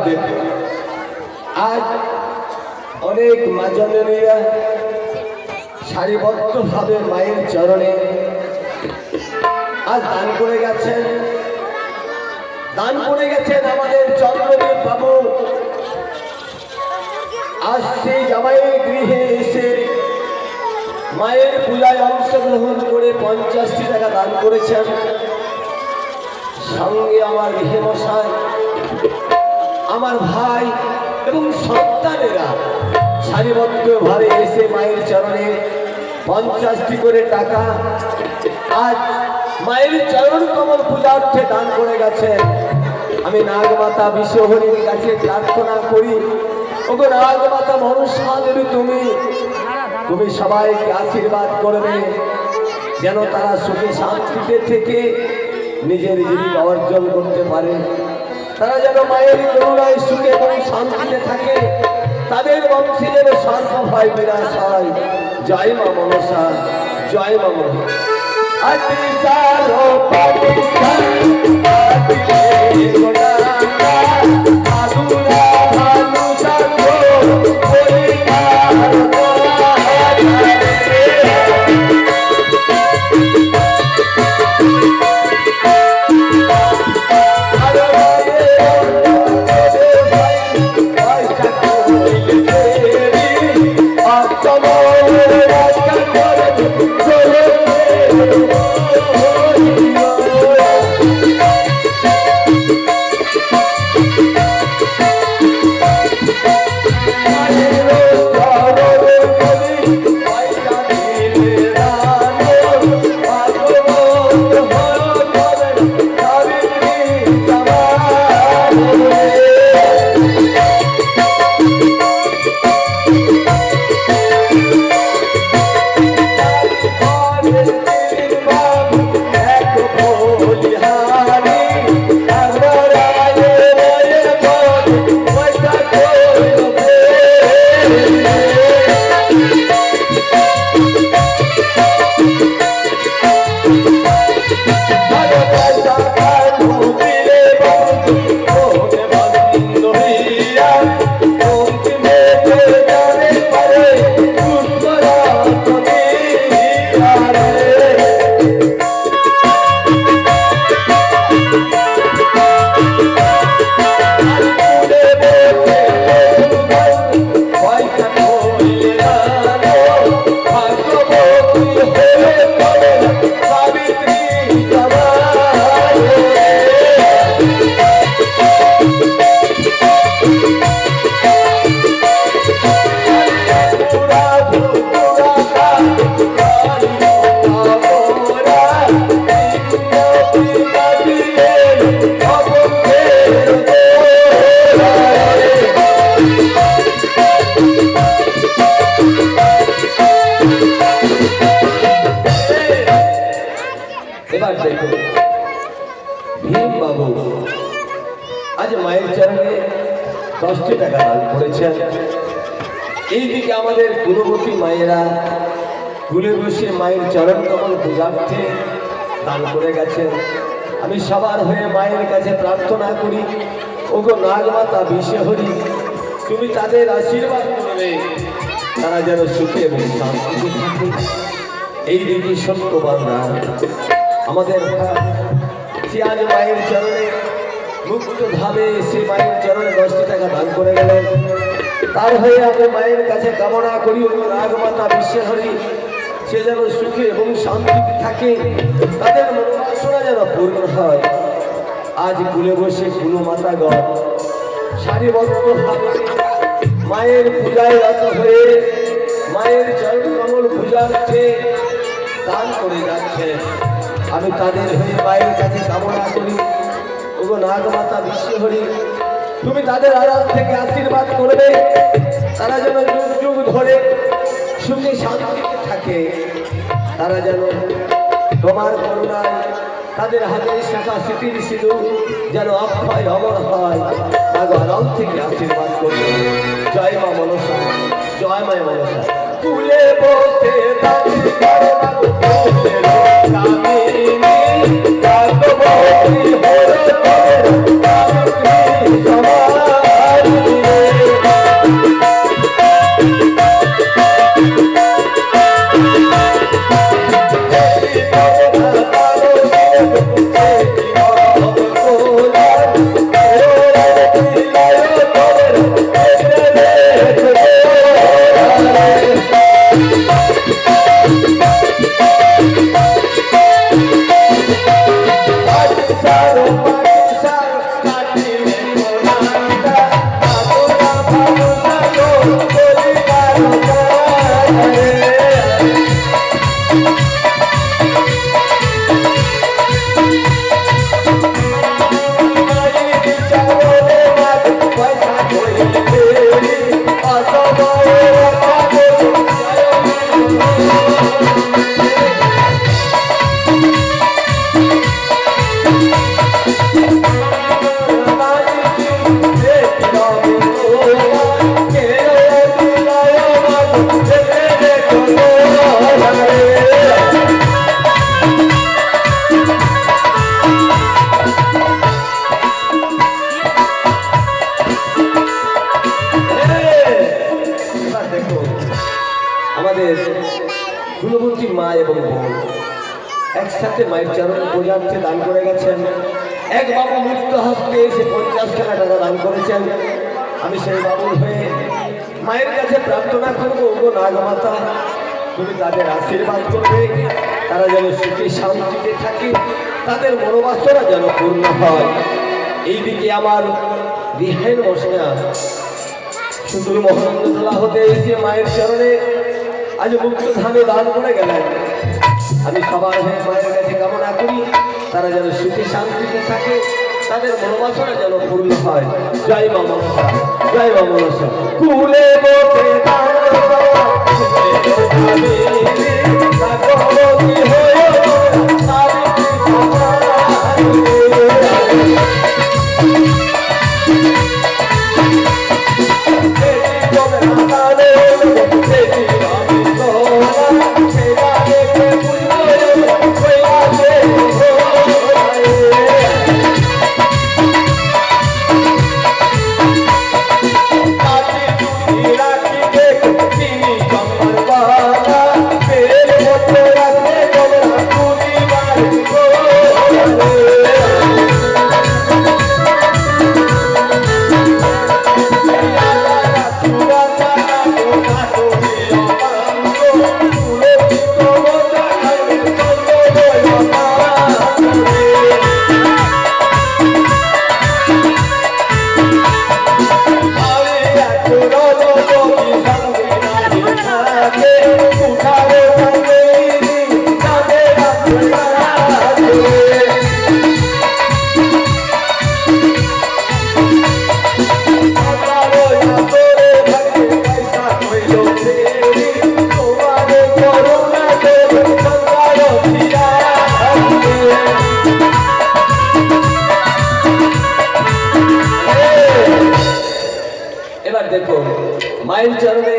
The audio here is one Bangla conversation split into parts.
দেখুন, আজ অনেক মা জননীরা সারিবদ্ধভাবে মায়ের চরণে আজ দান করে গেছেন। আমাদের চন্দ্রদেব বাবু আজ সেই জামাইয়ের গৃহে এসে মায়ের পূজায় অংশগ্রহণ করে 50টি টাকা দান করেছেন। সঙ্গে আমার গৃহমশাই, আমার ভাই এবং সন্তানেরা সারিবদ্ধভাবে এসে মায়ের চরণে 50টি করে টাকা আজ মায়ের চরণ কমল পূজার্থে দান করে গেছেন। আমি নাগমাতা বিশ্বহরির কাছে প্রার্থনা করি, ওগো নাগমাতা মনসা দেবী, তুমি সবাইকে আশীর্বাদ করবে, যেন তারা সুখে শান্তিতে থেকে নিজের জীবিকা অর্জন করতে পারে। তারা যেন মায়ের করুণায় সুখে এবং শান্তিতে থাকে, তাদের বংশে যেন সর্বভয় বিনাশ হয়। জয় মা মনসা, জয় মা মনসা। আজ মায়ের চরণে 10টি টাকা দান করেছেন। এইদিকে আমাদের কুলবতী মায়েরা কুলে বসে মায়ের চরণ কমল পূজার্থে দান করে গেছেন। আমি সবার হয়ে মায়ের কাছে প্রার্থনা করি, ওগো নাগমাতা বিশ্বহরি, তুমি তাদের আশীর্বাদ করবে, তারা যেন সুখে এবং শান্তিতে থাকে। এইদিকে সত্যবান আমাদের আজ মায়ের চরণে মুক্তভাবে এসে মায়ের চরণে 10টি টাকা দান করে গেলেন। তার হয়ে আমি মায়ের কাছে কামনা করি, নাগমাতা বিশ্বহরি, সে যেন সুখে এবং শান্তিতে থাকে, তাদের মনোবাসনা যেন পূর্ণ হয়। আজ কুলে বসে কুলো মাতাগণ সারিবদ্ধভাবে মায়ের পূজায় রত হয়ে মায়ের চরণ কমল পূজার্থে দান করে যাচ্ছে। আমি তাদের হয়ে মায়ের কাছে কামনা করি, ওগো নাগমাতা বিশ্বহরি, তুমি তাদের আড়াল থেকে আশীর্বাদ করবে, তারা যেন যুগ যুগ ধরে সুখে শান্তিতে থাকে, তারা যেন তোমার করুণায় তাদের হাতে শাখা স্মৃতির সিঁদুর যেন অক্ষয় অমর হয়, তাদের আড়াল থেকে আশীর্বাদ করবে। জয় মা মনসা, জয় মা মনসা। কুলে বসে সমাজ এবং বোন একসাথে মায়ের চরণে পূজার্থে দান করে গেছেন। এক বাবু মুক্ত হস্তে এসে 50 টাকা দান করেছেন। আমি সেই বাবুর হয়ে মায়ের কাছে প্রার্থনা করবো, ওগো নাগমাতা, তুমি তাদের আশীর্বাদ করবে, তারা যেন সুখে শান্তিতে থাকে, তাদের মনোবাসনা যেন পূর্ণ হয়। এইদিকে আমার বিহাইন মশনা শুধু মহানন্দতলা হতে এসে মায়ের চরণে আজ মুক্ত ধানে দান করে গেলেন। আমি সবার হয়ে মায়ের কাছে কামনা করি, তারা যেন সুখে শান্তিতে থাকে, তাদের মনোবাসনা যেন পূর্ণ হয়। জয় মা মনসা, জয় মা মনসা। কুলে বসে মায়ের চরণে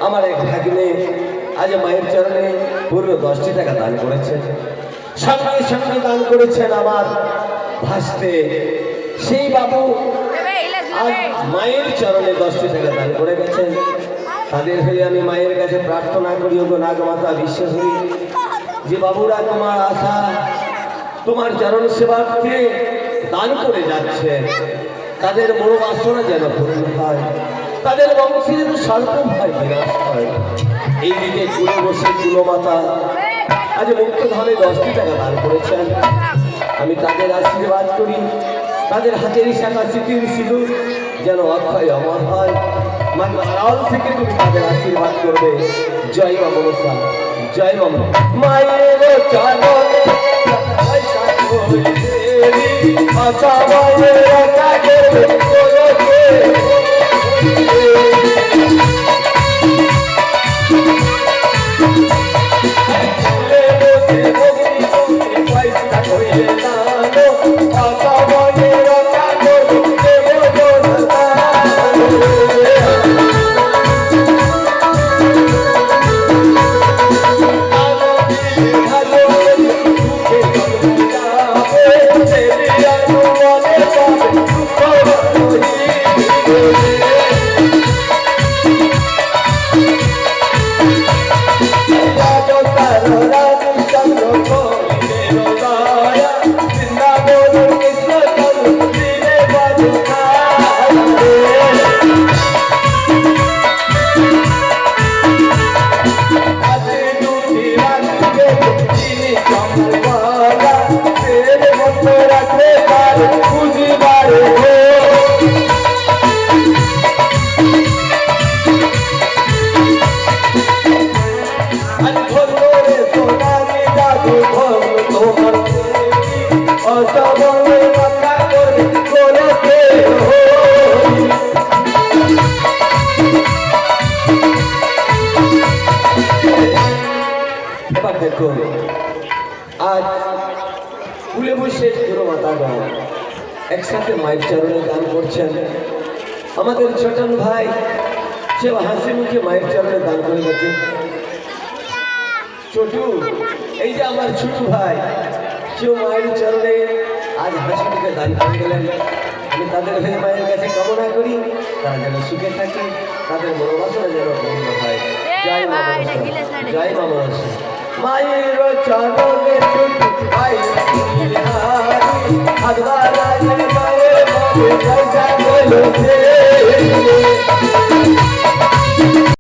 আমার এক ভাগ্নে আজ মায়ের চরণে পুরো 10টি টাকা দান করেছেন। সঙ্গে সঙ্গে দান করেছেন আমার ভাসতে সেই বাবু আজ মায়ের চরণে 10টি টাকা দান করে গেছেন। তাদের হয়ে আমি মায়ের কাছে প্রার্থনা করি, ওগো নাগমাতা বিশ্বহরি, যে বাবুরা তোমার আশা তোমার চরণ সেবার্থে দান করে যাচ্ছে, তাদের মনোবাসনা যেন পূর্ণ হয়, তাদের বংশে যেন সর্বভয় বিনাশ হয়। এইদিকে কুলে বসে কুলমাতা আজ মুক্ত ধনে 10টি টাকা দান করেছেন। আমি তাদের আশীর্বাদ করি, তাদের হাতের শাখা স্মৃতির সিঁদুর যেন অক্ষয় অমর হয়। মানে আড়াল থেকে তুমি তাদের আশীর্বাদ করবে। জয় মা মনসা, জয় মা মায়ের চরণে আশা মায়ের কাছে আজ কুলে বসে পুরো মাতাগণ একসাথে মায়ের চরণে দান করছেন। আমাদের ছোটন ভাই সে হাসি মুখে মায়ের চরণে দান করে গেছে। ছোটু, এই যে আমার ছোট ভাই, সেও মায়ের চরণে আজ হাসি মুখে দান করে গেলেন। আমি তাদের হয়ে মায়ের কাছে কামনা করি, তারা যেন সুখে থাকে, তাদের মনোবাসনা যেন পূর্ণ হয়। জয় মা জয় মা মায়ের চরণে ভগবান মায়ের জয় জয় বলছে